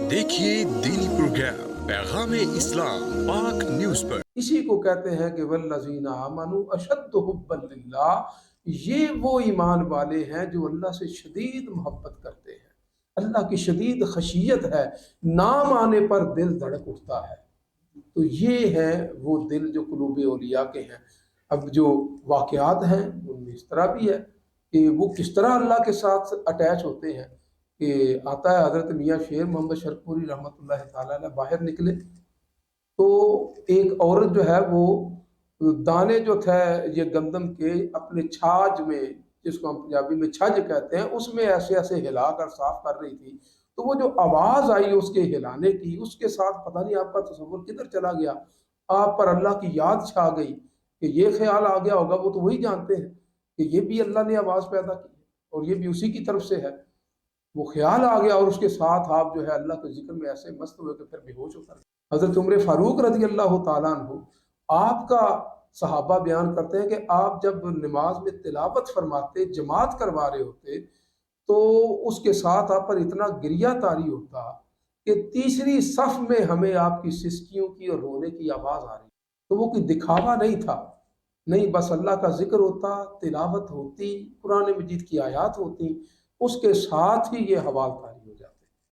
देखिए दीनी प्रोग्राम पैगाम इस्लाम पाक न्यूज पर। इसी को कहते हैं कि वल्लज़ीना आमनू अशद्दु हुब्बन लिल्लाह, ये वो ईमान वाले हैं जो अल्लाह से शदीद मोहब्बत करते हैं। अल्लाह की शदीद खशियत है, नाम आने पर दिल धड़क उठता है। तो ये है वो दिल जो कुलूब औलिया के हैं। अब जो वाक़यात हैं उनमें इस तरह भी है कि वो किस तरह अल्लाह के साथ अटैच होते हैं कि आता है हज़रत मियाँ शेर मोहम्मद शरपुरी रहमतुल्लाह ताला अलैह बाहर निकले तो एक औरत जो है वो दाने जो थे ये गंदम के अपने छाछ में, जिसको हम पंजाबी में छज कहते हैं, उसमें ऐसे ऐसे हिलाकर साफ कर रही थी। तो वो जो आवाज आई उसके हिलाने की, उसके साथ पता नहीं आपका तसव्वुर किधर चला गया, आप पर अल्लाह की याद छा गई कि ये ख्याल आ गया होगा, वो तो वही जानते हैं कि ये भी अल्लाह ने आवाज पैदा की है और ये भी उसी की तरफ से है। वो ख्याल आ गया और उसके साथ आप जो है अल्लाह के जिक्र में ऐसे मस्त हुए कि फिर बेहोश होकर गए। हजरत उमर फारूक रजी अल्लाह ताला अन्हु, आपका सहाबा बयान करते हैं कि आप जब नमाज में तिलावत फरमाते, जमात करवा रहे होते, तो उसके साथ आप पर इतना गिरिया तारी होता कि तीसरी सफ में हमें आपकी सिसकियों की और रोने की आवाज आ रही। तो वो कोई दिखावा नहीं था, नहीं, बस अल्लाह का जिक्र होता, तिलावत होती, कुरान मजीद की आयात होती, उसके साथ ही ये हवाल था।